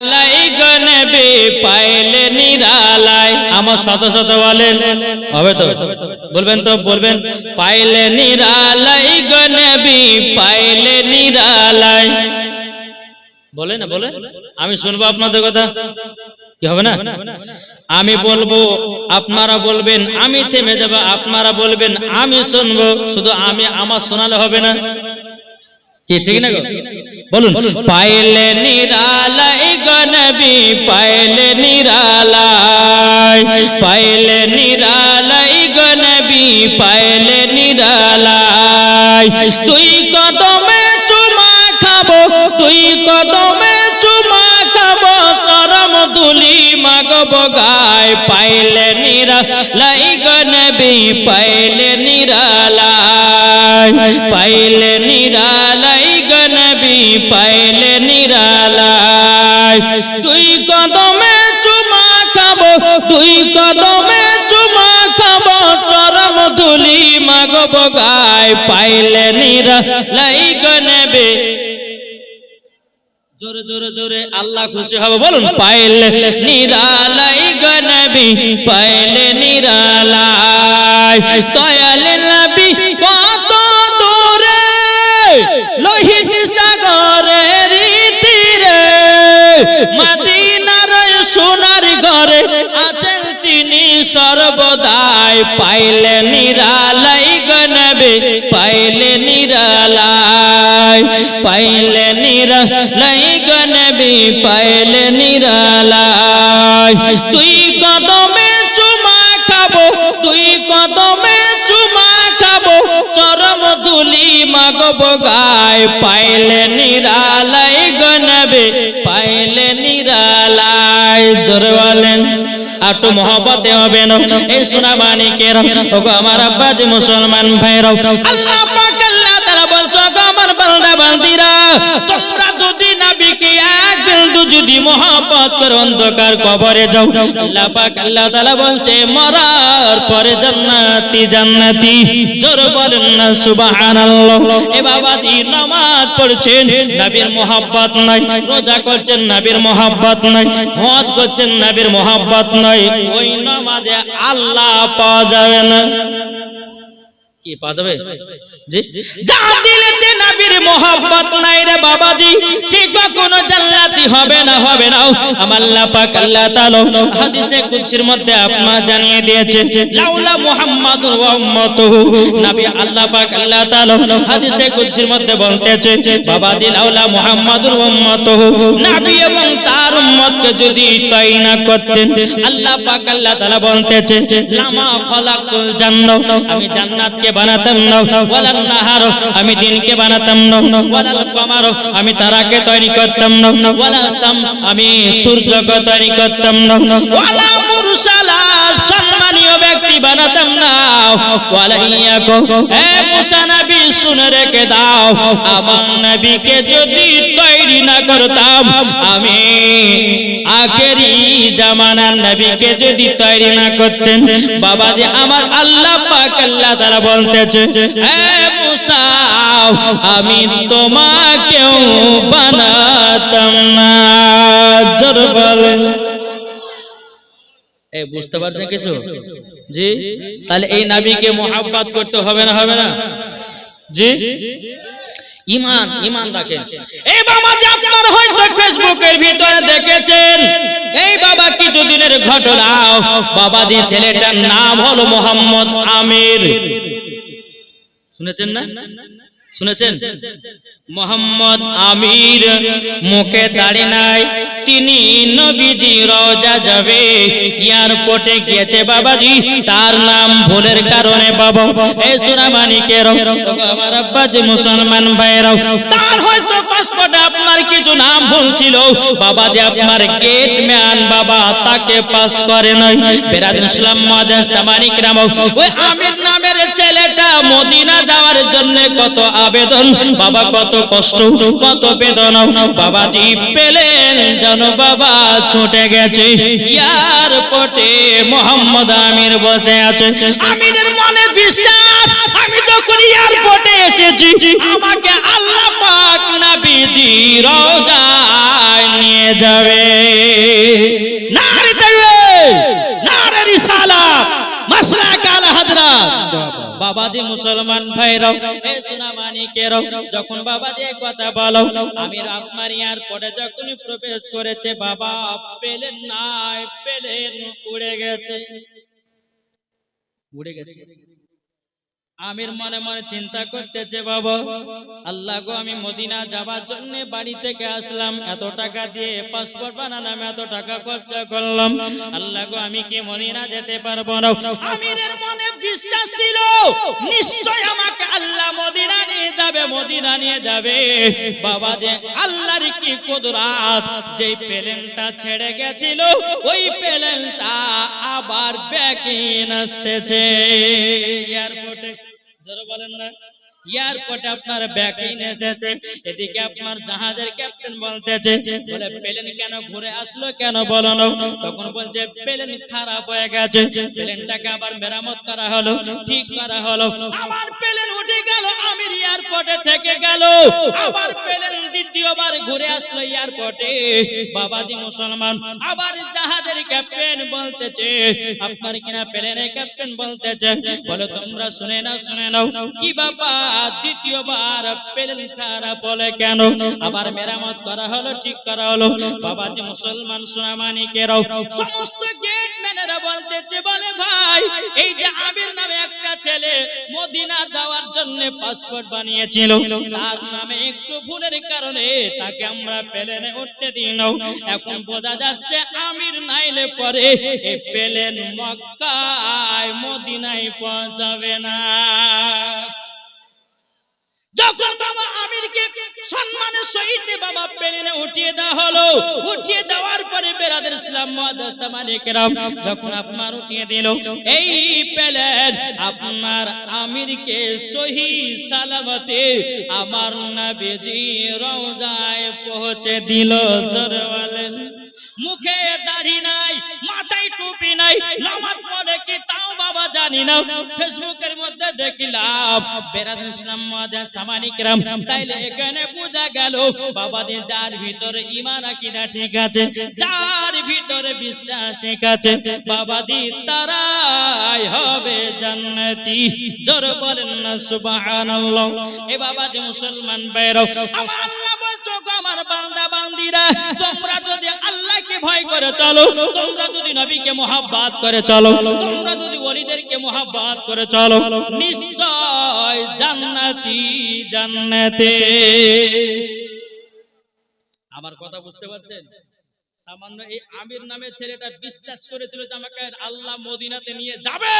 নবী পাইলে নিরালায়। আমার শত শত বলেন, হবে তো? বলবেন তো, বলবেন পাইলে নিরালায় গো নবী পাইলে নিরালায়। বলে না, বলে, আমি শুনবো আপনাদের কথা, কি হবে না? আমি বলবো আপনারা বলবেন, আমি থেমে যাব, আপনারা বলবেন আমি শুনবো। শুধু আমি আমার শোনালে হবে না, কি ঠিক না গো? বলুন, পাইলে নিরালায় গো নবী পাইলে নিরালায়, পাইলে নিরালায় গো নবী পাইলে নিরালায়। তুই কদমে চুমা খাবো, তুই কদমে চুমা খাবো, চরম ধুলি মাগবো গায়। পাইলে নিরালায় গো নবী পাইলে নিরালায়, পাইলে নিরালায় গো নবী পাইলে নিরালায়। তুই কদমে চুমা খাবো, তুই কদমে চুমা খাবো, চরম ধুলি মাগবো গায়। পাইলে নিরালায় গো নবী। জোরে জোরে জোরে আল্লাহ খুশি হবে, বলুন পাইলে নিরালায় গো নবী পাইলে নিরালায়। দয়াল নবী কত দূরে লোহিত সাগরের তীরে, মদিনার সোনার ঘরে আছেন তিনি সর্বদাই। পাইলে নিরালায় গো নবী পাইলে নিরালায়, পাইলে নিরালায় গো নবী পাইলে নিরালায়। তুই কদমে চুমা খাবো, তুই কদমে চুমা খাবো, চরম ধুলি মাগবো গায়। পাইলে নিরালায় গো নবী পাইলে নিরালায়। জোরে বলেন, একটু মহব্বতে হবে না এই সোনা মানিকের। ওগো আমার আব্বাজি মুসলমান ভাইরাও, আল্লাহ পাক আল্লাহ তাআলা বলছো গো আমার বান্দা বান্দিরা, তোমরা যদি নবীকে এক বিন্দু যদি মহব্বত করে অন্ধকার কবরে যাও, আল্লাহ পাক আল্লাহ তাআলা বলছে মরার পরে জান্নাতি জান্নাতি। জোরে বলেন না সুবহানাল্লাহ। এ বাবাজি নামাজ পড়ছেন নবীর মহব্বত নাই, রোজা করছেন নবীর মহব্বত নাই, হজ করছেন নবীর মহব্বত নাই, ওই নামাজে আল্লাহ পাওয়া যাবে না। কি পাওয়া যাবে? জি, যার দিলেতে নবীর মহব্বত নাই রে বাবাজি, সে কখনো জান্নাতি হবে না, হবে না। আমার আল্লাহ পাক আল্লাহ তাআলা হাদিসে কুদসির মধ্যে আপনারা জানিয়ে দিয়েছেন, লাউলা মুহাম্মাদুর ওয়া উম্মাতুহু। নবী আল্লাহ পাক আল্লাহ তাআলা হাদিসে কুদসির মধ্যে বলতেছে, বাবাজি লাউলা মুহাম্মাদুর ওয়া উম্মাতুহু, নবী এবং তার উম্মতকে যদি তৈরি না করতেন, আল্লাহ পাক আল্লাহ তাআলা বলতেছে লামা খালাকুল জান্নাহ, আমি জান্নাতকে বানাতাম না, ওয়ালান নাহার, আমি দিনকে বানাতাম না, ওয়ালাল কমার, আমি তারাকে তৈরি করতাম না, ওয়ালা শামস, আমি সূর্যকে তৈরি করতাম না, ওয়ালা মুরসালা, সম্মানীয় ব্যক্তি বানাতাম না, ওয়ালা ইয়াকু, হে মুসা নবী শুনে রেখে দাও, আমার নবীকে যদি তৈরি না করতাম, আমি আখেরি জামানার নবীকে যদি তৈরি না করতেন, বাবাজি আমার আল্লাহ পাক আল্লাহ তাআলা বলতেছে হে মুসা আমি তোমাকেও বানাতাম না। জোরে বলেন, এই বুঝতে পারছেন কিছু? জি, তাহলে এই নবীকে মহব্বত করতে হবে না, হবে না? জি, ঈমান, ঈমান রাখেন। এই বাবা যে আপনারা হয়তো ফেসবুকের ভিতরে দেখেছেন, এই বাবা কিছুদিনের ঘটনা, বাবাজি ছেলেটার নাম হলো মোহাম্মদ আমির। শুনেছেন না? শুনেছেন? মোহাম্মদ আমির, মুখে দাড়ি নাই, তিনি নবীজি রওজা যাবে, এয়ারপোর্টে গিয়েছে বাবাজি, তার নাম ভুলের কারণে বাবা এই সোনা মানিকের আমার আব্বাজি মুসলমান ভাইরাও, তার হয়তো পাসপোর্টে আপনার কিছু নাম ভুল ছিল, বাবাজি আপনার গেট ম্যান বাবা তাকে পাস করে নাই। বেরাদুল ইসলাম মাদ্রাসা মানিকরাম, ওই আমির নামের ছেলেটা মদিনা যাওয়ার জন্য কত আবেদন বাবা, কত কষ্ট, কত বেদনা বাবাজি পেলেন যেন বাবা ছুটে গেছে এয়ারপোর্টে। মোহাম্মদ আমির বসে আছে, আমিরের মনে বিশ্বাস আমি যখন এয়ারপোর্টে এসেছি আমাকে আল্লাহ পাক না নবীজি রওজায় নিয়ে যাবে। নারে তাকবীর, নারে রিসালাত, মাসলাক আল হযরত। বাবাজি মুসলমান ভাইরাও, এ সোনা মানিকেরাও, যখন বাবাজি কথা বলো, আমির আপনার এয়ারপোর্টে যখন প্রবেশ করেছে, বাবা পেলেন নাই, পেলেন উড়ে গেছে, উড়ে গেছে। আমির মনে মনে চিন্তা করতেছে, বাবা আল্লাহ গো, আমি মদিনা যাবার জন্য বাড়ি থেকে আসলাম, এত টাকা দিয়ে পাসপোর্ট বানালাম, এত টাকা খরচা করলাম, আল্লাহ গো আমি কি মদিনা যেতে পারবো না? আমিরের মনে বিশ্বাস ছিল নিশ্চয় আমাকে আল্লাহ মদিনা নিয়ে যাবে, মদিনা নিয়ে যাবে। বাবা যে আল্লাহর কি কুদরত, যেই প্লেনটা ছেড়ে গেছিল ওই প্লেনটা আবার ব্যাকিং আসতেছে এয়ারপোর্টে। জোরে বলেন না, এয়ারপোর্টে আপনার ব্যাকিং এসেছে। এদিকে আপনার জাহাজের ক্যাপ্টেন বলতেছে, বলে প্লেন কেন ঘুরে আসলো, কেন বলো না? তখন বলছে প্লেন খারাপ হয়ে গেছে, প্লেনটাকে আবার মেরামত করা হলো, ঠিক করা হলো, আবার প্লেন উঠে গেল, আমির এয়ারপোর্টে থেকে গেল, আবার প্লেন দ্বিতীয়বার ঘুরে আসলো এয়ারপোর্টে। বাবাজি মুসলমান, আবার জাহাজের ক্যাপ্টেন বলতেছে, আপনার কিনা প্লেনের ক্যাপ্টেন বলতেছে, বলে তোমরা শুনে নাও, শুনে নাও, কি বাবা দ্বিতীয়বার প্লেন খারাপ হলে কেন? আবার মেরামত করা হলো, ঠিক করা হলো। বাবাজি মুসলমান সোনা মানিকেরাও, সমস্ত গেটম্যানেরা বলতেছে, বলে ভাই এই যে আমির নামে একটা ছেলে মদিনা যাওয়ার জন্য পাসপোর্ট বানিয়েছিল, তার নামে একটু ভুলের কারণে তাকে আমরা প্লেনে উঠতে দিই না। এখন বোঝা যাচ্ছে আমির নাইলে পরে এই প্লেন মক্কায় মদিনায় পৌঁছাবে না। যখন বাবা আমিরকে সম্মানের সহিত বাবা প্লেনে উঠিয়ে দেওয়া হলো, উঠিয়ে দেওয়ার পরে বেরাদের ইসলাম মুআদ্দাস মালিকেরাম যখন আপনার উঠিয়ে দিল এই প্লেন, আপনার আমিরকে সহি সালামতে আমার নবীজি রওজায় পৌঁছে দিল। জোরে বলেন, মুখে দাড়ি নাই, মাথায় টুপি নাই, নামাজ পড়ে কি তাও বাবা জানি না। ফেসবুকের মধ্যে দেখিলাম বেরাদুল ইসলাম মুআদ্দাস মানিকেরাম, তাইলে এখানে বোঝা গেল বাবাজি যার ভিতরে ঈমান আকীদা ঠিক আছে, যার ভিতরে বিশ্বাস ঠিক আছে, বাবাজি তারাই হবে জান্নাতি। জোরে বলেন না সুবহানাল্লাহ। এ বাবাজি মুসলমান ভাইরা, আমার আল্লাহ বলছো, আমার বান্দা বান্দিরা, তোমরা যদি আল্লাহকে ভয় করে চলো, তোমরা যদি নবীকে মুহাব্বত করে চলো, তোমরা যদি ওলিদেরকে মুহাব্বত করে চলো, নিশ্চয় জান্নাতি জান্নাতে। আমার কথা বুঝতে পারছেন? সামান্য এই আমির নামে ছেলেটা বিশ্বাস করেছিল যে আমাকে আল্লাহ মদিনাতে নিয়ে যাবে,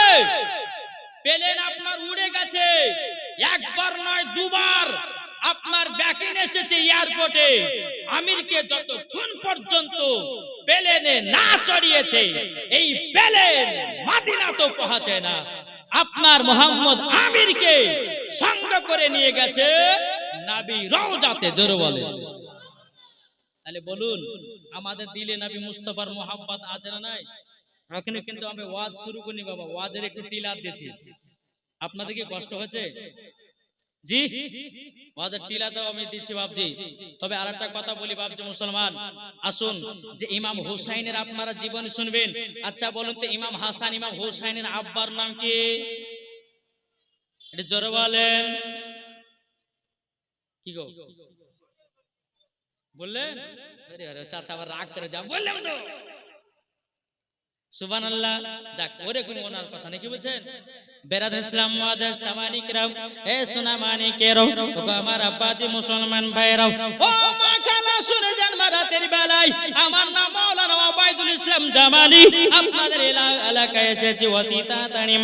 প্লেন আপনার উড়ে গেছে, একবার নয় দুবার আপনার ব্যাকিং এসেছে এয়ারপোর্টে। আমিরকে যতক্ষণ পর্যন্ত প্লেনে না চড়িয়েছে এই প্লেন মদিনা তো পৌঁছায় না। আপনার মোহাম্মদ আমিরকে সঙ্গ করে নিয়ে গেছে নবী রওজাতে। জোরে বলে, তাহলে বলুন আমাদের দিলে নবী মুস্তাফার মোহাব্বত আছে না নাই? এখন কিন্তু আমি ওয়াজ শুরু করিনি বাবা, ওয়াজের একটু টিলার দিয়েছি। আপনাদের কি কষ্ট হয়েছে? জি, ওয়াজের টিলা তো আমি দিছি বাপজি। তবে আরেকটা কথা বলি বাপজি মুসলমান, আসুন যে ইমাম হুসাইনের আপনারা জীবন শুনবেন। আচ্ছা বলুন তো ইমাম হাসান ইমাম হুসাইনের আব্বার নাম কি? এটা জোরে বলেন, কি গো বললেন? আরে আরে চাচা আবার রাগ করে যা বললাম তো। সুবহানাল্লাহ। যাক, ওরে কোন ওনার কথা নাকি বলছেন? বেরাদুল ইসলাম মুআদ্দাস মানিকেরাম, এ সোনা মানিকেরাও, ওগো আমার আব্বাজি মুসলমান ভাইরাও, ও মা খালা শুনে যান, রাতের বেলায় আমার নাম মাওলানা ওবায়দুল ইসলাম জামালি, আপনাদের এলাকায় এসেছি অতি তাড়াতাড়ি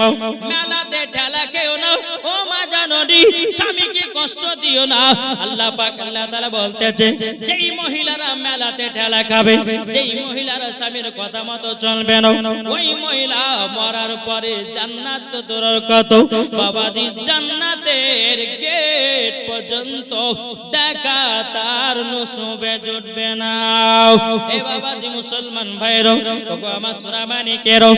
মেলাতে ঠেলা খেও না, ও মা জাননি স্বামীকে কষ্ট দিও না। আল্লাহ পাক আল্লাহ তাআলা বলতেছে, যেই মহিলারা মেলাতে ঠেলা খাবে, যেই মহিলারা স্বামীর কথা মতো চলবে না, ওই মহিলা মরার পরে জান্নাত তো দূরের কথা, বাবাজি জান্নাতের গেট পর্যন্ত দেখা তার নসিবে জুটবে না। এ বাবাজি মুসলমান ভাইরা, ওগো আমার সোনা মানিকেরা,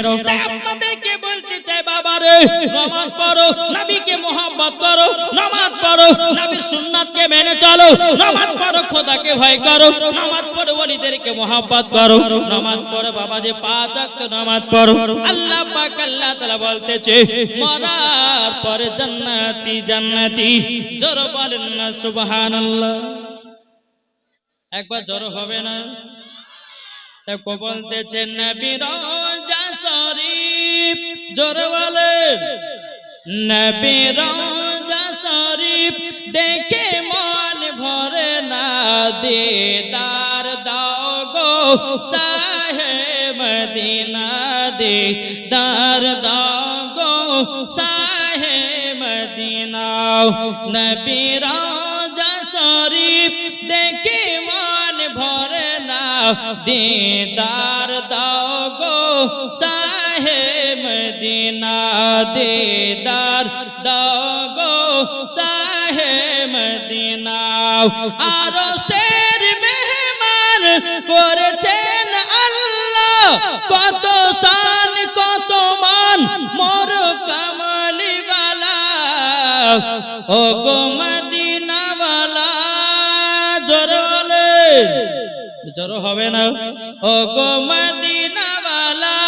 আপনাদেরকে বলতে চাই বাবারে নামাজ পড়ো, নবীকে মোহাব্বত করো, নামাজ পড়ো, নবীর সুন্নাতকে মেনে চলো, নামাজ পড়ো, খোদাকে ভয় করো, নামাজ পড়ো, ওলিদেরকে মোহাব্বত করো, নামাজ পড়ো বাবা যে 5 ওয়াক্ত নামাজ পড়ো। আল্লাহ পাক আল্লাহ তাআলা বলতেছে মরার পরে জান্নাতি জান্নাতি। জোরে বলেন না সুবহানাল্লাহ। একবার জোরে হবে না? তাকে বলতেছে নবী রওজা শরীফ, জোরে বলেন নবী রওজা শরীফ দেখে মন ভরে না, দিদার দাও গো শাহে মদিনা, দিদার দাও গো শাহে মদিনা। নবী রওজা শরীফ দেখে মন ভরে না, দিদার দাও গো শাহে মদিনা, দিদার দাও গো শাহে মদিনা। আরশের মেহমান করেছেন আল্লাহ, কত শান কত মান মোর কামলিওয়ালা, ও গো মদিনাওয়ালা। জোরে বলেন, জোরে হবে না? ও গো মদিনাওয়ালা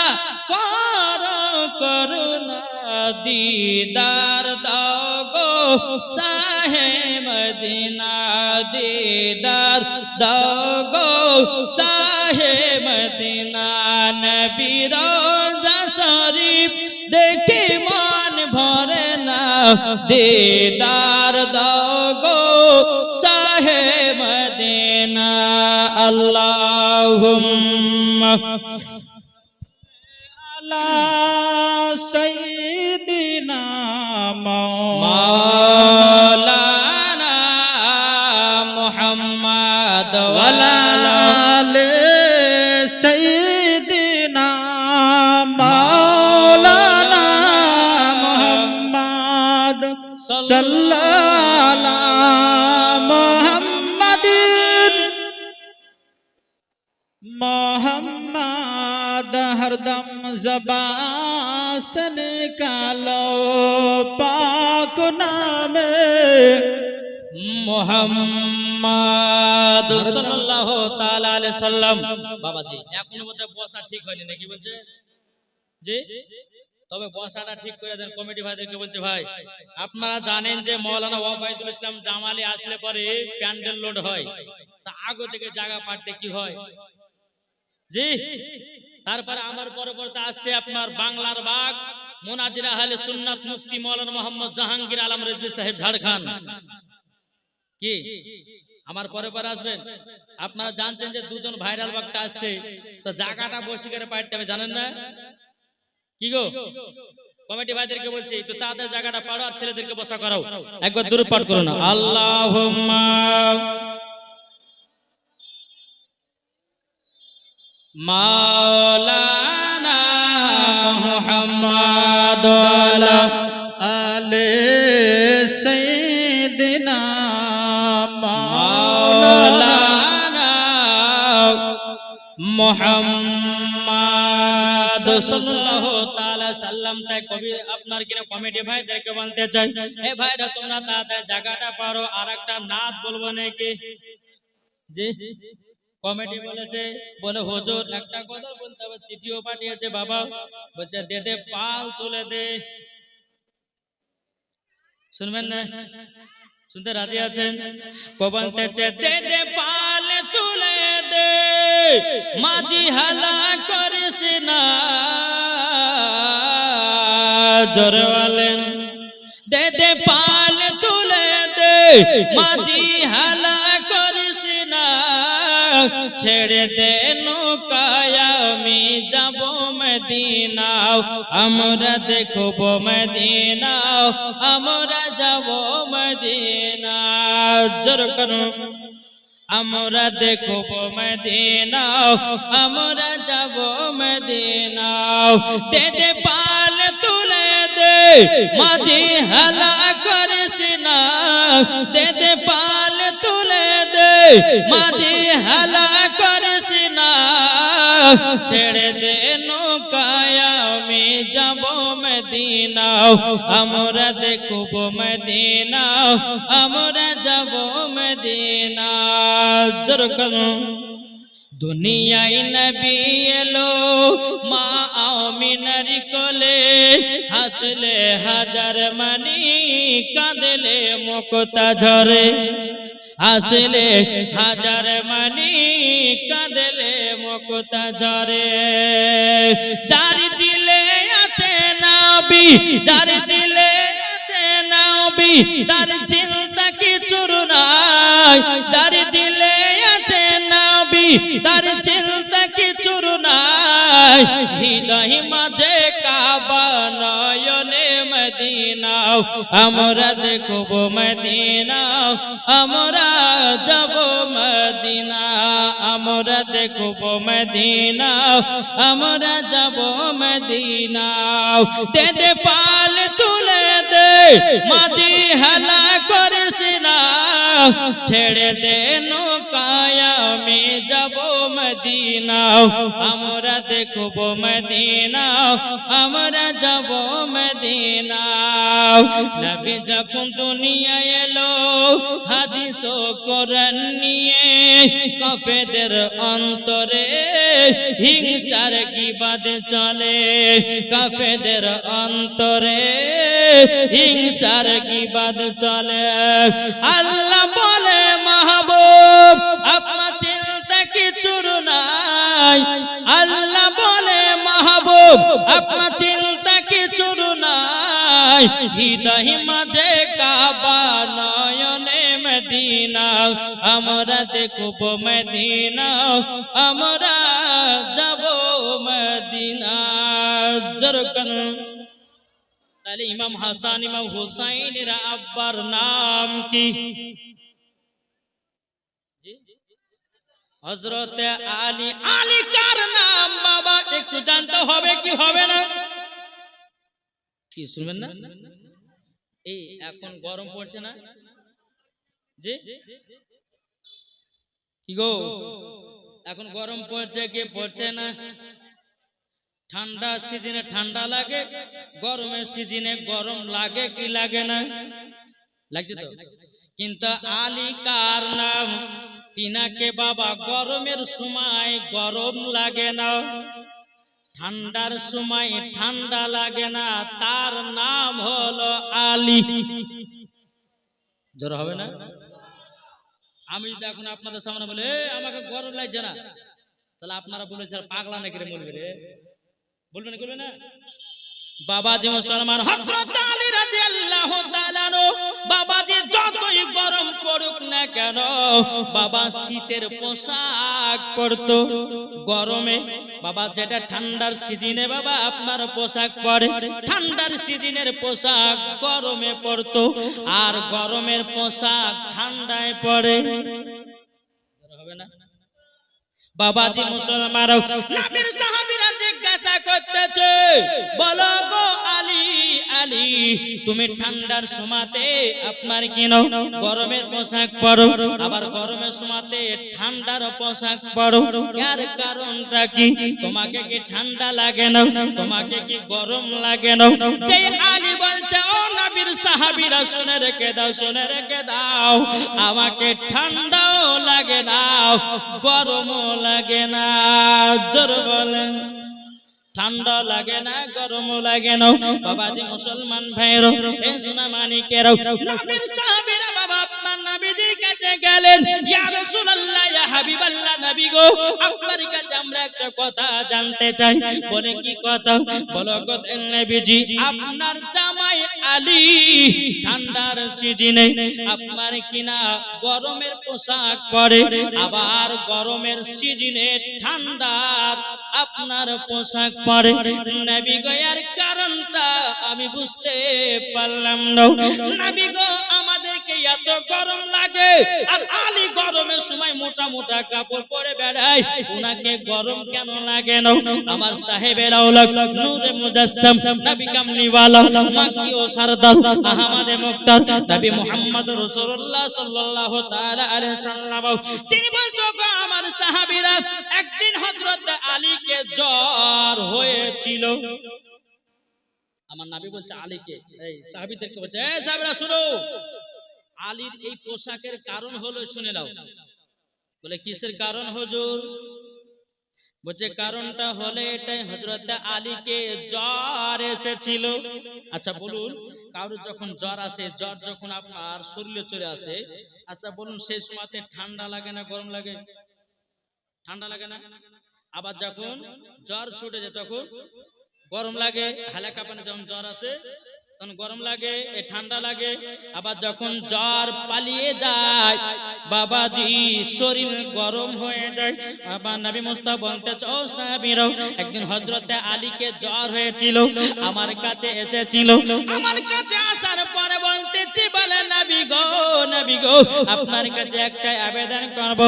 করো করুণা, দিদার দাও গো শাহে মদিনা, দিদার দাও গো শাহে মদিনা। নবী রওজা শরীফ দেখে মন ভরে না, দিদার দাও গো শাহে মদিনা। আল্লাহুম্মা আলা সাইয়্যিদিনা মাওলানা মুহাম্মদ ওয়া আলা আলি সাইয়্যিদিনা মাওলানা মুহাম্মদ সাল্লাল্লাহু मोहम्मद हरदम ज़बान से निकालो पाक नामे मोहम्मद सल्लल्लाहु ताला अलैहि वसल्लम। बाबा जी এখনো মধ্যে বসা ঠিক হয়নি নাকি বলছে জি? তবে বসাটা ঠিক করে দেন। কমিটি ভাইদেরকে বলছে ভাই আপনারা জানেন যে মাওলানা ওবায়দুল ইসলাম জামালি আসলে পরে প্যান্ডেল লোড হয়, তা আগে থেকে জায়গা পাঠতে কি হয় জি? তারপরে আমার পরবর্তী আসছে আপনার বাংলার বাগ মুনাজির আহলে সুন্নাত মুফতি মাওলানা মোহাম্মদ জাহাঙ্গীর আলম রিজভী সাহেব ঝাড়খণ্ড। কি আমার পরে আসবেন? আপনারা জানছেন যে দুজন ভাইরাল বক্তা আসছে, তো জায়গাটা বসে করে পাঠতে হবে, জানেন না কি গো? কমিটি ভাইদেরকে বলছি তো তাদের জায়গাটা পাড়ো আর ছেলেদেরকে বসা করাও। একবার দূরে পাঠ করো না আল্লাহুম্মা মাওলানা মুহাম্মদ ওয়া আলি সাইয়্যিদিনা মাওলানা মুহাম্মদ সাল্লাল্লাহু তাআলা সাল্লাম। তাই কবি আপনার কিনা কমিটি ভাইদেরকে বলতে চাই, এ ভাইরা তোমরা তাড়াতাড়ি জায়গাটা পারো, আরেকটা নাত বলবো নাকি জি? কমিটি বলেছে বলে হুজুর একটা কথা বলতে হবে, চিঠিও পাঠিয়েছে বাবা, বলছে দে দে পাল তুলে দে। শুনবেন না? শুনতে রাজি আছেন? বলতেছে দে দে পাল তুলে দে, মাঝি হালা করিস না। জোরে বলেন দে দে পাল তুলে দে, মাঝি হালা করিস না। ছেড়ে দে নৌকায় আমি যাব মদিনা, আমরা দেখব মদিনা, আমরা যাব মদিনা। জোর করো আমরা দেখব মদিনা, আমরা যাব মদিনা। দে দে পাল তুলে দে, মাঝি হালা করিস না। দে দে পাল তুলে দে, মাঝি হালা করিস না। ছেড়ে দে নৌকায় আমি যাব মদিনা আমরা দেখব মদিনা আমরা যাব মদিনা জরকন দুনিয়ায় নবী এলো মা আমিনার কোলে হাসলে হাজার মানি কাঁদলে মুক্তা ঝরে আসলে হাজার মানি কাঁদলে মুক্তা ঝরে যার দিলে আছে নবী যার দিলে আছে নবী তার চিন্তা কিছুর নাই যার দিলে আছে নবী তার চিন্তা কিছুর নাই হৃদয় মাঝে কাবা নয়নে মদিনা আমরা দেখব মদিনা আমরা যাব মদিনা আমরা দেখব মদিনা আমরা যাব মদিনা দে দে পাল তুলে দে মাঝি হেলা করিস না ছেড়ে দে নৌকায় আমি যাব মদিনা আমরা দেখব মদিনা আমরা যাব মদিনা নবী যখন দুনিয়ায় এলো হাদিস ও কোরআন নিয়ে কাফেরদের অন্তরে হিংসার গীবাদ চলে কাফেরদের অন্তরে হিংসার গীবাদ চলে আল্লাহ বলে মাহবুব আপনার চিন্তা কিছুর নাই আল্লাহ বলে মাহবুব আপনার চিন্তা কিছুর নাই হৃদয় মাঝে কাবা নয়নে মদিনা আমরা দেখব মদিনা আমরা যাব মদিনা জরকন তাহলে ইমাম হাসান ইমাম হুসাইনের আব্বার নাম কি হযরত আলী আলী কার নাম বাবা একটু জানতে হবে কি হবে না কি শুনবেন না এই এখন গরম পড়ছে না জি কি গো এখন গরম পড়ছে কি পড়ছে না ঠান্ডা সিজনে ঠান্ডা লাগে গরমের সিজনে গরম লাগে কি লাগে না লাগছে তো কিন্তু আলী কার নাম তিনাকে বাবা গরমের সময় গরম লাগে না ঠান্ডার সময় ঠান্ডা লাগে না তার নাম হলো আলী জোর হবে না আমি যদি এখন আপনাদের সামনে বলে আমাকে গরম লাগছে না তাহলে আপনারা বলবেন স্যার পাগলা নাকি রে বলবে রে বলবেন বলবে না বাবাজি মুসলমান হযরত আলী রাদিয়াল্লাহু তাআলা বাবাজি যতই গরম পড়ুক না কেন বাবা শীতের পোশাক পরতো গরমে বাবা যেটা ঠান্ডার সিজনে বাবা আপনার পোশাক পরে ঠান্ডার সিজনের পোশাক গরমে পরতো আর গরমের পোশাক ঠান্ডায় পরে হবে না বাবাজি মুসলমান নবীর সাহাবীরা জিজ্ঞাসা করতেছে বলো গো আলী আলী তুমি ঠান্ডার সময়তে আপনার কেন গরমের পোশাক পরো আবার গরমের সময়তে ঠান্ডার পোশাক পরো এর কারণটা কি তোমাকে কি ঠান্ডা লাগে না তোমাকে কি গরম লাগে না যে আলী বলছে ও নবীর সাহাবীরা শুনে রেখে দাও আমাকে ঠান্ডাও লাগে না গরমও লাগে না জোর বলেন ঠান্ডা লাগে না গরম লাগে না বাবাজি মুসলমান ভাইরা এই সোনা মানিকেরা নবীর সাহাবীরা বাবা আপনার নবীর কাছে গেলেন ইয়া রাসূলুল্লাহ ইয়া হাবিবাল্লাহ নবী গো আপনার কাছে আমরা একটা কথা জানতে চাই বলে কি কথা বলো গো নবীজি আপনার জামাই আলী ঠান্ডার সিজনে আপনার কিনা গরমের পোশাক পরে আবার গরমের সিজনে ঠান্ডার আপনার পোশাক পরে নবী গো এর কারণটা আমি বুঝতে পারলাম না নবী গো আমাদেরকে এত গরম লাগে আর আলী গরমের সময় মোটা মোটা কাপড় পরে বেড়ায় উনাকে গরম কেন লাগে না আমার সাহেবের আওলাদ নূরে মুজাসসাম নবী কামলিওয়ালা মাকি ও সরদার আহমদে মুক্তার নবী মুহাম্মদ রাসূলুল্লাহ সাল্লাল্লাহু তাআলা আলাইহি সাল্লাম তিনি বলতো আমার সাহাবীরা একদিন হযরত আলীকে জ্বর হয়েছিল। আমার নবী বলছে আলীকে, এই সাহাবীদেরকে বলছে, এই সাহাবীরা শুনো, আলীর এই পোশাকের কারণ হলো শুনে নাও। বলে কিসের কারণ হুজুর? বলছে কারণটা হলে এটাই, হযরত আলীকে জ্বর এসেছিল। আচ্ছা বলুন, কারোর যখন জ্বর আসে, জ্বর যখন আপনার শরীরে চলে আসে, আচ্ছা বলুন সেই সময়তে ঠান্ডা লাগে না গরম লাগে? ঠান্ডা লাগে না? আবার যখন জ্বর ছুটে যায় তখন গরম লাগে। হালকা পানি যখন জ্বর আসে তখন গরম লাগে, এ ঠান্ডা লাগে। আবার যখন জ্বর পালিয়ে যায় বাবাজি শরীর গরম হয়ে যায়। আবার নবী মুস্তাফা বলতেছে, ও সাহাবীরাও, একদিন হযরতে আলীকে জ্বর হয়েছিল, আমার কাছে এসেছিল। আমার কাছে আসার পরে বলতেছি, বলে নবী গো আপনার কাছে একটা আবেদন করব।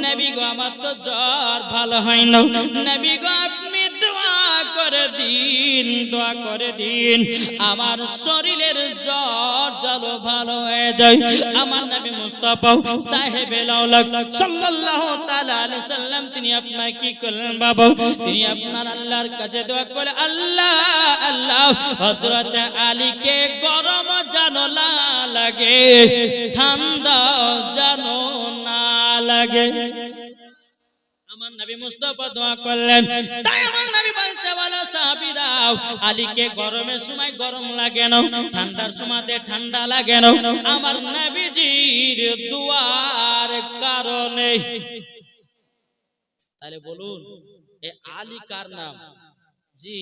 নবী গো আমার তো জ্বর ভালো হয় না, নবী গো আপনি দোয়া করে দিন আমার শরীরের জ্বর যেন ভালো হয়ে যায়। আমার নবী মুস্তাফা সাহেবে লাউলাক সাল্লাল্লাহু তাআলা আলাইহি সাল্লাম তিনি আপনার কি করলেন বাবা? তিনি আপনার আল্লাহর কাছে দোয়া করে, আল্লাহ আল্লাহ হযরত আলীকে গরম যেন না লাগে, ঠান্ডা যেন না লাগে। আমার নবী মুস্তাফা দোয়া করলেন। তাই আমার নবী বলতে, বলো সাহাবীরাও, আলীকে গরমের সময় গরম লাগে না, ঠান্ডার সময়তে ঠান্ডা লাগে না, আমার নবীজির দুয়ার কারণে। তাহলে বলুন এ আলী কার নাম? জি,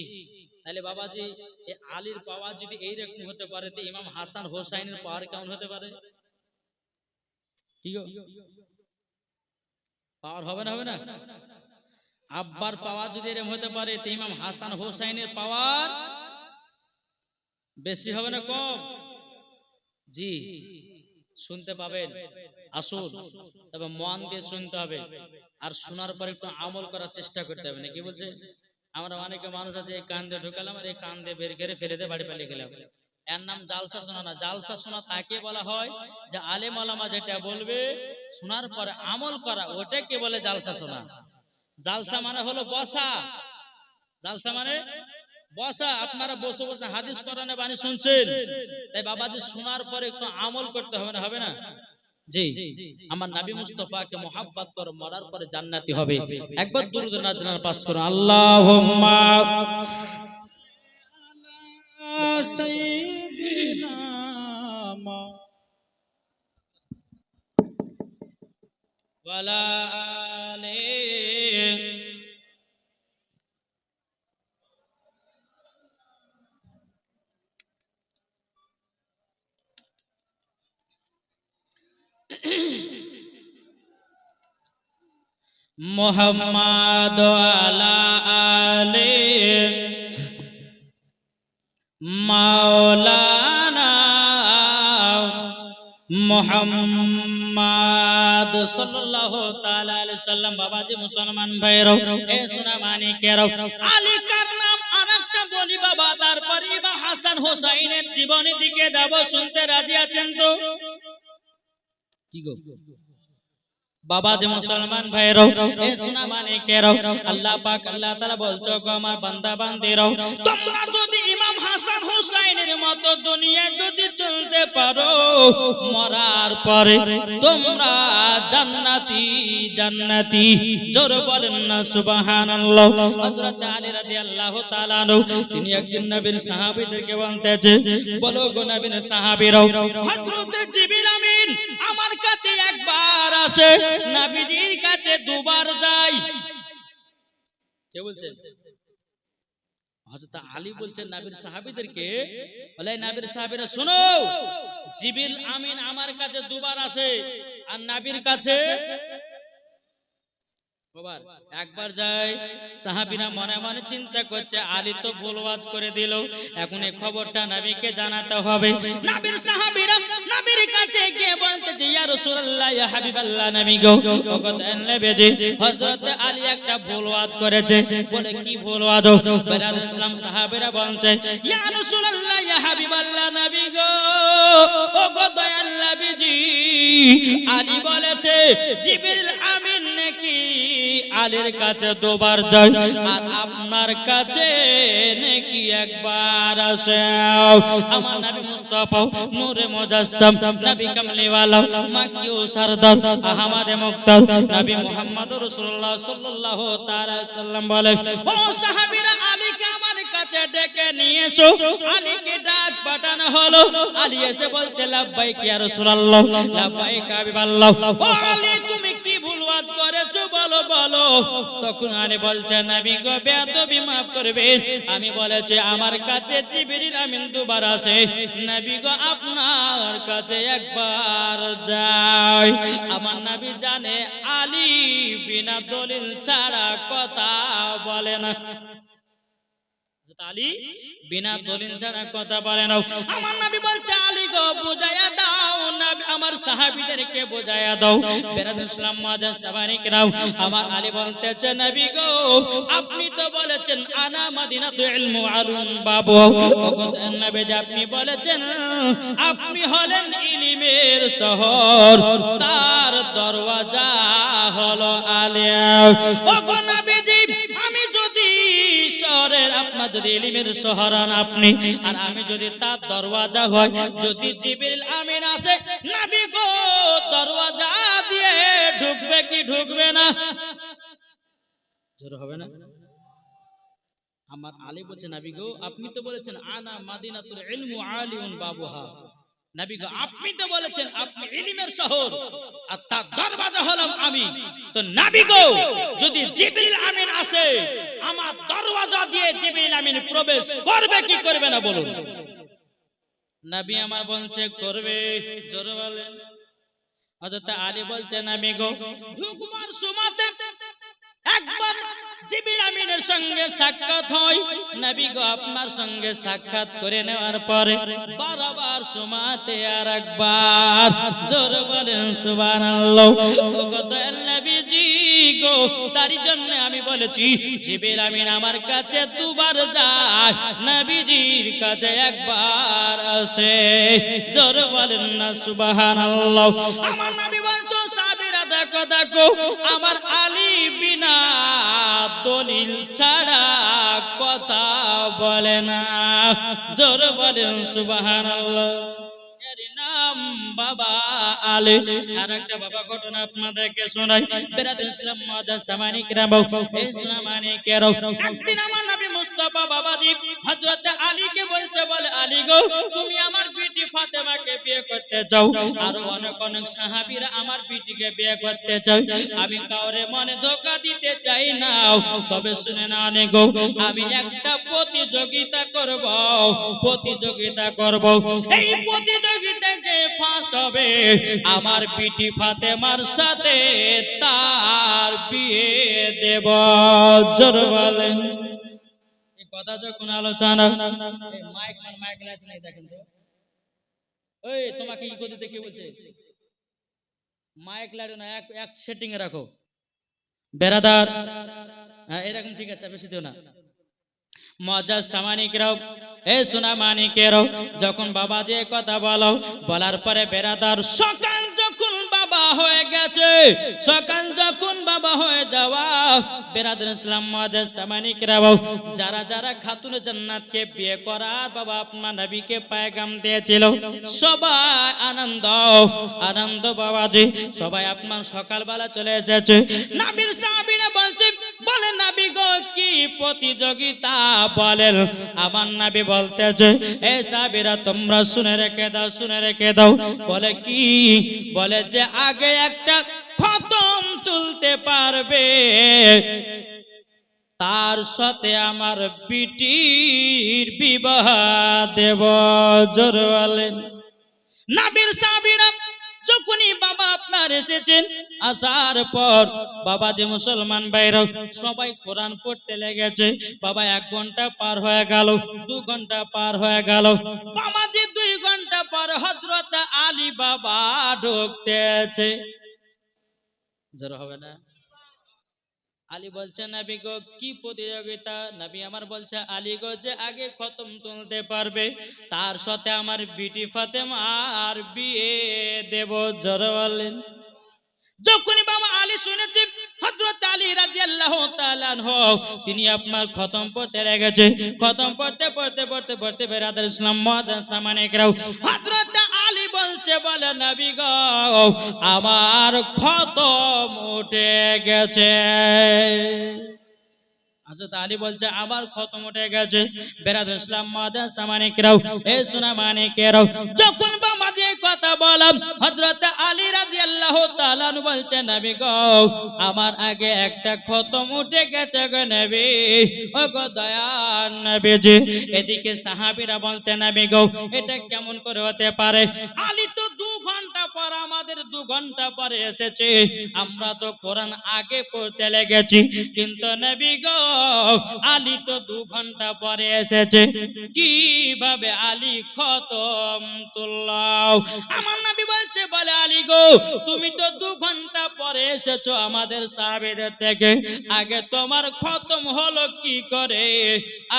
তাহলে বাবাজি এ আলীর পাওয়ার যদি এইরকম হতে পারে, তো ইমাম হাসান হোসাইনের পাওয়ার কেমন হতে পারে? ঠিক পাওয়ার হবে না? হবে না? আব্বার পাওয়ার যদি এরকম হতে পারে, তো ইমাম হাসান হোসাইনের পাওয়ার বেশি হবে না কম? জি, শুনতে পাবেন। আসুন, তবে মন দিয়ে শুনতে হবে, আর শোনার পর একটু আমল করার চেষ্টা করতে হবে। কি বলছে? আমরা অনেকে মানুষ আছে, এই কান দিয়ে ঢুকালাম আর এই কান দিয়ে বের করে ফেলে দিয়ে বাড়ি পালিয়ে গেলাম। এর নাম জালসা শোনা না। জালসা শোনা তাকে বলা হয় যে আলেম ওলামা যেটা বলবে শোনার পরে আমল করা, ওটাকে বলে জালসা শোনা। জালসা মানে হলো বসা। জালসা মানে বসা। আপনারা বসে বসে হাদিস কোরআনে বাণী শুনছেন, তাই বাবাজি শোনার পরে একটু আমল করতে হবে না? হবে না? জি, আমার নবী মুস্তাফাকে মুহাব্বত করো, মরার পরে জান্নাতি হবে। একবার দুরূদ নাজরান পাস করুন, আল্লাহুম্মা সাইয়্যিদিনা ওয়ালা আলিহি। মুহাম্মাদ আলা আলি মাওলানা মুহাম্মাদ সাল্লাল্লাহু তাআলা আলাইহি সাল্লাম। বাবাজি মুসলমান ভাইরাও, এ সোনা মানিকেরাও, আলী কার নাম আরেকটা বলি বাবা, তারপর ইমাম হাসান হোসাইনের জীবনী দিকে যাব। শুনতে রাজি আছেন তো? কি গো বাবাজি মুসলমান ভাইরাও, এ সোনা মানিকেরাও, আল্লাহ পাক আল্লাহ তাআলা বলছো, গো আমার বান্দা বান্দিরাও, তোমরা যদি ইমাম হাসান হোসাইনের মতো দুনিয়া যদি চলতে পারো, মরার পরে তোমরা জান্নাতি জান্নাতি। জোর বলেন না সুবহানাল্লাহ। হযরত আলী রাদিয়াল্লাহু তাআলা আনহু তিনি একদিন নবীর সাহাবীদেরকে বলতেছে, বলো গো নবীর সাহাবীরাও, হযরত জিবরিল আমিন আমার কাছে একবার আসে, নবীজির কাছে দুবার যায়। কে বলছেন? হযরত আলী বলছেন নবীর সাহাবীদেরকে, বলে নবীর সাহাবীরা শোনো, জিবরিল আমিন আমার কাছে দুবার আসে, আর নবীর কাছে একবার যায়। সাহাবীরা মনে মনে চিন্তা করছে, আলী তো ভুল ওয়াজ করে দিল, এখন এই খবরটা নবীকে জানাতে হবে। নবীর সাহাবীরা নবীর কাছে গিয়ে বলতেছে, ইয়া রাসূলুল্লাহ, ইয়া হাবিবাল্লাহ, নবী গো, ওগো নবীজি, হযরত আলী একটা ভুল ওয়াজ করেছে। বলে কি ভুল ওয়াজ? বেরাদ ইসলাম সাহাবীরা বলছে, ইয়া রাসূলুল্লাহ, ইয়া হাবিবাল্লাহ, নবী গো, ওগো দয়াল নবীজি, আলী বলেছে জিবরিল আমিন নাকি আলীর কাছে দুবার যায় আর আপনার কাছে নাকি একবার আসে। আমার নবী মুস্তাফা নূরে মুজাসসাম নবী কামলিওয়ালা মাক্কি ও সরদার আহমদে মুক্তার নবী মুহাম্মদুর রাসূলুল্লাহ সাল্লাল্লাহু তাআলা আলাইহি সাল্লাম বলে, ও সাহাবীরা আলীকে আমার কাছে ডেকে নিয়ে এসো। আলীকে ডাক পাঠানো হলো। আলী এসে বলছে, লাব্বাইক ইয়া রাসূলুল্লাহ, লাব্বাইক হাবিবাল্লাহ। ও আলী, তুমি কি ভুল ওয়াজ করেছো বলো বলো। তখন আলী বলছে, নবী গো, বেয়াদবি মাফ করবেন, আমি বলেছি আমার কাছে জিবরিল আমিন দুবার আসে। নবী গো, আপনার কাছে একবার যায়। আমার নবী জানে আলী বিনা দলিল ছাড়া কথা বলে না। আলী বিনা দলিল ছাড়া কথা বলে না। আমার নবী বলছে, আলী গো, বুঝাইয়া দাও। নবী আমার সাহাবীদেরকে বুঝাইয়া দাও। বেরাদুল ইসলাম মুআজ্জাজ সাবানি কেরাম, আমার আলী বলতেছে, নবী গো, আপনি তো বলেছেন আনা মাদিনাতুল ইলম আলুন বাবু। নবী, আপনি বলেছেন আপনি হলেন ইলমের শহর, তার দরওয়াজা হলো আলিয়া। ও গো নবীজি, আমি যদি শহরের, আপনার যদি ইলমের শহর আপনি, আর আমি যদি তার দরওয়াজা হয়, যদি জিবরিল আমিন আসে, নবী গো, দরওয়াজা দিয়ে ঢুকবে কি ঢুকবে না? জোর হবে না? আমার আলী বলছে, নবী গো, আপনি তো বলেছেন আনা মাদিনাতুল ইলম আলিউন বাবুহা। নবী গো, আপনি তো বলেছেন আপনি ইলমের শহর, আর তার দরওয়াজা হলাম আমি। তো নবী গো, যদি জিবরিল আমিন আসে, আমার দরওয়াজা দিয়ে জিবরিল আমিন প্রবেশ করবে কি করবে না বলুন? নবী আমার বলছে করবে। জোরে বলেন। হযরত আলী বলছে, নবী গো, ঢুকবার সময়তে একবার জিবরিল আমিনের সঙ্গে সাক্ষাৎ হয়। নবী গো, আপনার সঙ্গে সাক্ষাৎ করে নেওয়ার পরে বারবার সময়তে আর একবার। জোরে বলেন সুবহানাল্লাহ। ও গো দয়াল নবীজি গো, তারই জন্য আমি বলেছি জিবরিল আমিন আমার কাছে দুবার যায়, নবীজির কাছে একবার আসে। জোরে বলেন না সুবহানাল্লাহ। আমার নবী বলছো, সাহাবীরা দেখো দেখো, আমার আলী বিনা দলিল ছাড়া কথা বলে না। জোরে বলেন সুবহানাল্লাহ। এর নাম বাবা আলী। আর একটা বাবা ঘটনা আপনাদেরকে শোনাই। বেরাদুল ইসলাম মুআজ্জাজ সামানি কিরাম, ইসলামানি কেরাম, একদিন আমার নবী মুস্তাফা বাবাজি হযরত আলীকে বলছে, বলে, আলী গো, তুমি আমার বিটি ফাতেমাকে বিয়ে করতে চাও, আর অনেক অনেক সাহাবীরা আমার বিটিকে বিয়ে করতে চায়। আমি কাউরে মনে ধোঁকা দিতে চাই না, তবে শুনে না নে গো, আমি একটা প্রতিযোগিতা করব। এই প্রতিযোগিতায় যে ফার্স্ট হবে, আমার বিটি ফাতেমার সাথে তার বিয়ে দেব। জোরে বলেন। এই কথা যখন আলোচনা, এই মাইক লাইট নাই, দেখেন তো, ওই তোমাকে ই করতে কে বলছে? মাইক লাইট না, এক সেটিং এ রাখো বেরাদার। হ্যাঁ, এরকম ঠিক আছে, বেশি দিও না। মুআজ্জাজ সামানিকেরাও, এ সোনা মানিকেরাও, যখন বাবা যে কথা বলো, বলার পরে বেরাদার, সকাল যখন বাবা হয়ে গেছে, সকাল যখন বাবা হয়ে যাওয়া, বেরাদার ইসলাম মুআজ্জাজ সামানিকেরাও, যারা যারা খাতুনে জান্নাতকে বিয়ে করার বাবা আপনার নবীকে পয়গাম দিয়েছিল, সবাই আনন্দ বাবাজি, সবাই আপনার সকালবেলা চলে এসেছে। নবীর সাহাবীরা বলছে, বলে, নবী গো, কি প্রতিযোগিতা বলেন? আমার নবী বলতেছে, এ সাহাবীরা তোমরা শুনে রেখে দাও। বলে কি? বলে যে আগে একটা খতম তুলতে পারবে, তার সাথে আমার বিটির বিবাহ দেব। জোরে বলেন। নবীর সাহাবীরা যখনই বাবা আপনার এসেছেন, আসার পর বাবা যে মুসলমান ভাইরা সবাই কোরআন পড়তে লেগেছে। বাবা 1 ঘন্টা পার হয়ে গেল, 2 ঘন্টা পার হয়ে গেল, বাবা যে 2 ঘন্টা পর হযরত আলী বাবা ঢুকতেছে। জোরে হবে না? আলী বলছে, নবী গো, কি প্রতিযোগিতা? নবী আমার বলছে, আলী গো, যে আগে খতম তুলতে পারবে, তার সাথে আমার বিটি ফাতেমা আর বিয়ে দেব। জোরে বলেন। যখনই বাবা আলী শুনেছে হযরত আলী রাদিয়াল্লাহু তাআলা আনহু তিনি আপনার খতম পড়তে লেগেছে। খতম পড়তে পড়তে পড়তে পড়তে বেরাদার ইসলাম মুআদ্দাস সামানিকরাও, হযরত আলী বলছে, বলে নবী গো আমার খতম উঠে গেছে। হযরত আলী বলছে আমার খতম উঠে গেছে। বেরাদার ইসলাম মুআদ্দাস সামানিকরাও, এ সোনা মানিকেরাও, যখন বাবাজি এই কথা বললাম, হযরত আলী রাদিয়াল্লাহু তাআলা আনহু বলছে নবী গো আমার আগে একটা খতম উঠে গেছে গো নবী, ও গো দয়ার নবীজি। এদিকে সাহাবীরা বলছে নবী গো এটা কেমন করে হতে পারে? আলী তো 2 ঘন্টা পর, আমাদের 2 ঘন্টা পরে এসেছে, আমরা তো কোরআন আগে পড়তে লেগেছি, কিন্তু নবী গো আলী তো 2 ঘন্টা পরে এসেছে, কিভাবে আলী খতম তুল্লাও? আমার নবী বলছে, বলে আলী গো তুমি তো 2 ঘন্টা পরে এসেছো আমাদের সাহাবীদের থেকে, আগে তোমার খতম হলো কি করে?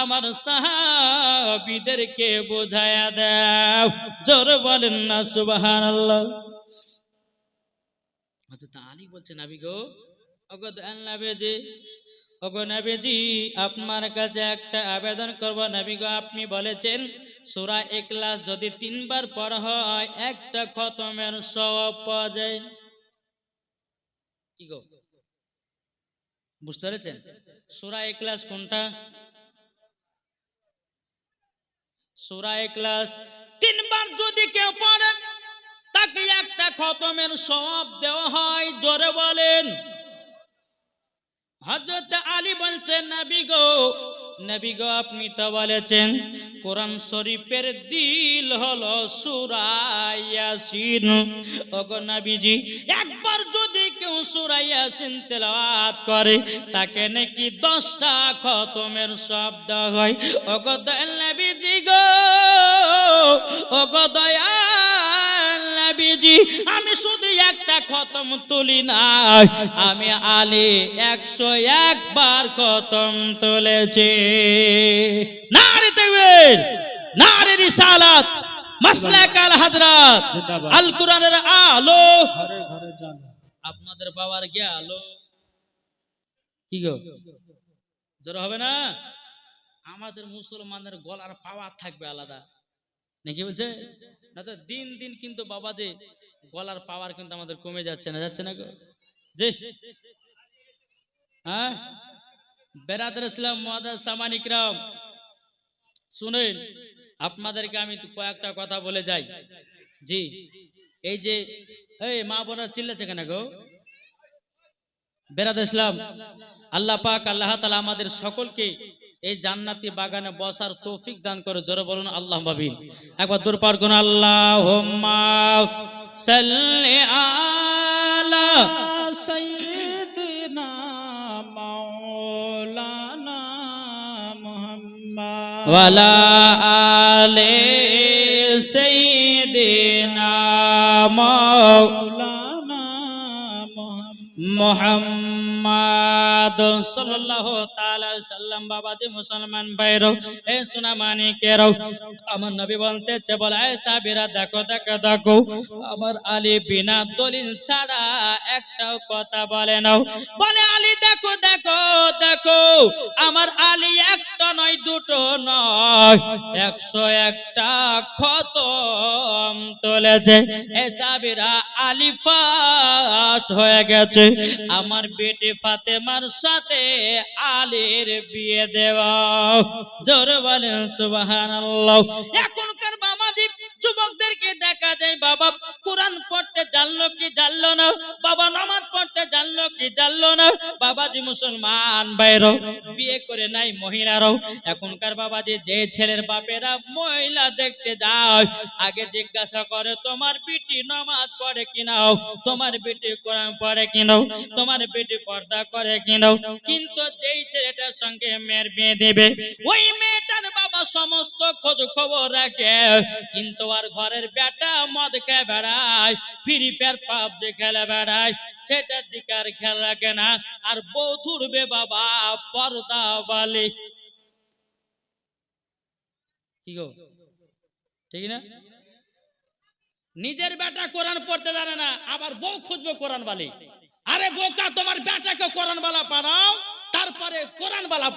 আমার সাহাবীদেরকে বোঝায়া দাও। জোরে বলেন না সুবহানাল্লাহ। হযরত আলী বলছে নবী গো, ওগো দয়াল নবীজি, ওগো নবীজি আপনার কাছে একটা আবেদন করব নবী গো, আপনি বলেছেন সূরা ইখলাস যদি 3 বার পড়া হয় একটা খতমের সওয়াব পাওয়া যায়। কি গো বুঝতে পেরেছেন? সূরা ইখলাস কোনটা? সূরা ইখলাস 3 বার যদি কেউ পড়ে তাকে একটা খতমের সওয়াব দেওয়া হয়। জোরে বলেন। হযরত আলী বলছেন নবী গো আপনি তো বলেছেন কোরআন শরীফের দিল হলো সূরা ইয়াসিন। ওগো নবীজি একবার যদি কেউ সূরা ইয়াসিন তেলাওয়াত করে তাকে নাকি 10টা খতমের শব্দ হয়। ওগো দয়াল নবীজি গো, ওগো দয়াল নবীজি আমি শুধু একটা খতম তুলি না, আমি আলী 101 বার খতম তুলেছি। নারে তাকবীর, নারে রিসালাত, মাসলাক আল হযরত, আল কোরআনের আলো ঘরে ঘরে জানো, আপনাদের বাবার কি আলো? কি গো জোরে হবে না? আমাদের মুসলমানদের গলার পাওয়ার থাকবে আলাদা নাকি বলছে না? তো দিন দিন কিন্তু বাবাজি গলার পাওয়ার কিন্তু আমাদের কমে যাচ্ছে না, যাচ্ছে না গো জি? হ্যাঁ বেরাদার ইসলাম মুআদ্দাস সামানিকরাম শুনেন, আপনাদেরকে আমি কয়েকটা কথা বলে যাই। জি এই যে এই মা বোনেরা চিল্লাছে কেন গো? বেরাদার ইসলাম আল্লাহ পাক আল্লাহ তাআলা আমাদের সকলকে এই জান্নাতি বাগানে বসার তৌফিক দান করে। জোরে বলুন আল্লাহুম্মা আমিন। একবার দূর পার করুন আল্লাহুম্মা সাল্লি আলা সাইয়্যিদিনা মাওলানা মুহাম্মদ ওয়ালা আলি সাইয়্যিদিনা মাওলানা মুহাম্মদ সাল্লাল্লাহু তাআলা সাল্লাম। বাবাজি মুসলমান ভাইরা, এ সোনা মানিকেরাও, আমার নবী বলতেছে, বলে এ সাহাবীরা দেখো দেখো দেখো আমার আলী বিনা দলিল ছাড়া একটাও কথা বলে না। বলে আলী দেখো দেখো দেখো আমার আলী একটা নয় দুটো নয় 101টা খতম তুলেছে। এ সাহাবীরা আলী ফাস্ট হয়ে গেছে, আমার বেটি ফাতেমার সাথে আলীর বিয়ে দেওয়া। জোরে বলেন সুবহানাল্লাহ। এখনকার বাবাজি যুবকদেরকে দেখা যায় বাবা কোরআন পড়তে জানলো কি জানলো না, বাবা নামাজ পড়তে জানলো কি জানলো না। বাবাজি মুসলমান ভাইরা বিয়ে করে নাই মহিলারাও। এখনকার বাবাজি যে ছেলের বাপেরা মহিলা দেখতে যায় আগে জিজ্ঞাসা করে তোমার বেটি নামাজ পড়ে কিনা, তোমার বেটি কোরআন পড়ে কিনা, তোমার বেটি পর্দা করে কিনা। কিন্তু যেই ছেলেটার সঙ্গে মেয়ের বিয়ে দেবে ওই মেয়েটার বাবা সমস্ত খোঁজ খবর রাখে, কিন্তু আর ঘরের বেটা মদ খেয়ে বেড়ায়, ফ্রি ফায়ার পাবজি খেলে বেড়ায়, সেটার দিকে আর খেয়াল রাখে না। আর বউ ধরবে বাবা পর্দা বালি। কি গো ঠিক না? নিজের বেটা কোরআন পড়তে জানে না, আবার বউ খুঁজবে কোরআন বালি। আরে বোকা, তোমার বেটাকে কোরআনওয়ালা পাঠাও, তারপরে কোরআনওয়ালা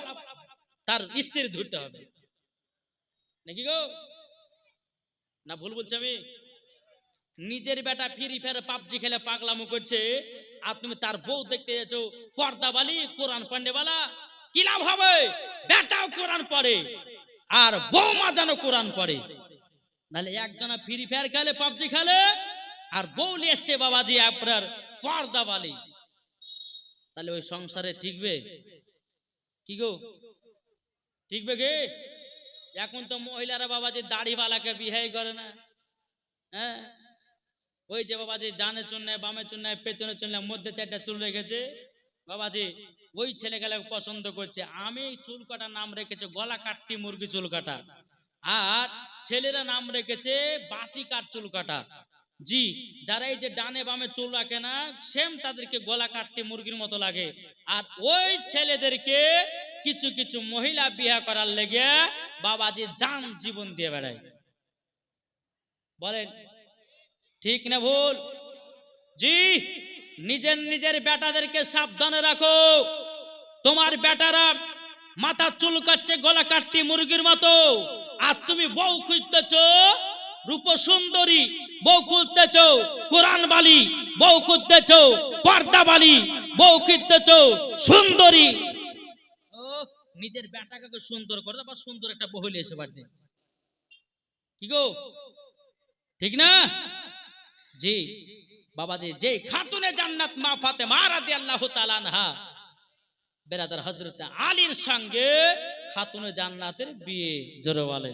তার স্ত্রী ধরতে হবে নাকি গো? না ভুল বলছি আমি? নিজের বেটা ফ্রি ফায়ার পাবজি খেলে পাগলামো করছে, আর তুমি তার বউ দেখতে যাচ্ছো পর্দাবালি কোরআন পান্ডেওয়ালা, কি লাভ হবে? বেটাও কোরআন পড়ে আর বৌমা যেন কোরআন পড়ে, নাহলে একজনা ফ্রি ফায়ার খেলে পাবজি খেলে আর বউ নিয়ে এসছে বাবাজি আপনার পর্দাবালি, তাহলে ওই সংসারে টিকবে কি গো? টিকবে গে? এখন তো মহিলারা বাবাজি দাড়িওয়ালাকে বিয়ে করে না, হ্যাঁ, ওই যে বাবাজি ডানে চুন্নায় বামে চুন্নায় পেছনে চুন্নায় মধ্যে চারটা চুল রেখেছে বাবাজি, ওই ছেলেগুলো পছন্দ করছে। আমি চুল কাটার নাম রেখেছে গলা কাটতি মুরগি চুল কাটা, আর ছেলেরা নাম রেখেছে বাটি কাট চুল কাটা। জি, যারা এই যে ডানে বামে চুল রাখে না, সেম তাদেরকে গলা কাটতে মুরগির মতো লাগে। আর ওই ছেলেদেরকে কিছু কিছু মহিলা বিয়ে করার লেগে বাবাজি জান জীবন দিয়ে বেড়ায়। বলেন ঠিক না ভুল? জি, নিজের নিজের বেটাদেরকে সাবধানে রাখো। তোমার বেটারা মাথা চুল কাটছে গলা কাটতি মুরগির মতো, আর তুমি বউ খুঁজতেছ রূপ সুন্দরী, বউ খুঁজতেছ কোরআন বালি, বউ খুঁজতেছ পর্দা বালি, বউ খুঁজতেছ সুন্দরী। ও নিজের বেটাকে সুন্দর করে আবার সুন্দর একটা বউ এসে বাড়ছে, কি গো ঠিক না? জি বাবাজি, যে খাতুনে জান্নাত মা ফাতেমা রাদিয়াল্লাহু তাআলা আনহা বেরাদার হযরত আলীর সঙ্গে খাতুনে জান্নাতের বিয়ে, জোরে বলে।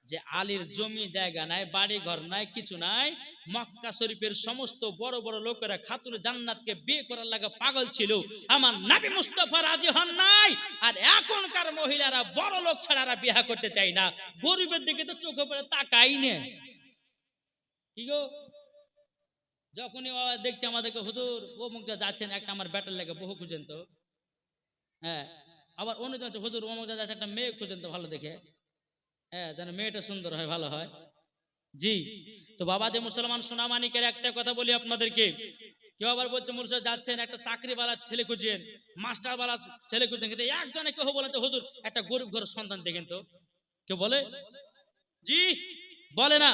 যে আলীর জমি জায়গা নাই, বাড়ি ঘর নাই, কিছু নাই, মক্কা শরীফের সমস্ত বড় বড় লোকেরা খাতুনে জান্নাতকে বিয়ে করার লাগা পাগল ছিল, আমার নবী মুস্তাফা রাজি হন নাই। আর এখনকার মহিলারা বড় লোক ছাড়া বিয়ে করতে চাই না, গরিবের দিকে তো চোখে পড়ে তাকাই না, কি গো? যখনই দেখছি আমাদেরকে হুজুর ও মুখ যাচ্ছেন, একটা আমার ব্যাটার লাগে বহু খুঁজেন তো, হ্যাঁ, আবার অন্য জন হুজুর ও মুখ যাচ্ছে একটা মেয়ে খুঁজেন তো ভালো দেখে, হ্যাঁ, যেন মেয়েটা সুন্দর হয়, ভালো হয়। জি, তো বাবা যে মুসলমান সোনামানিকের একটা কথা বলি আপনাদেরকে, কেউ আবার বলছে মুর্শিদ যাচ্ছেন একটা চাকরিওয়ালা ছেলে খুঁজেন, মাস্টারওয়ালা ছেলে খুঁজেন, কিন্তু একজনে কেউ বলেন তো হুজুর একটা গরিব ঘরের সন্তান দেখেন তো, কেউ বলে? জি বলে না।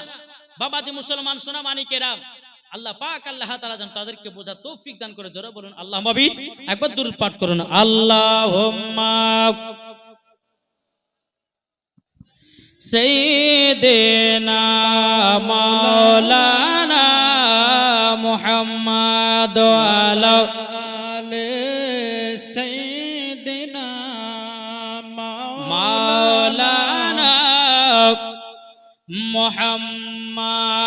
বাবাজি মুসলমান সোনামানিকেরা, আল্লাহ পাক আল্লাহ তাআলা যেন তাদেরকে বোঝার তৌফিক দান করে, জোরে বলুন আল্লাহুম্মা আমিন। একবার দুরূদ পাঠ করুন, আল্লাহুম্মা সাইয়্যিদিনা মাওলানা মুহাম্মদ আলা আলি সাইয়্যিদিনা মাওলানা মুহাম্মদ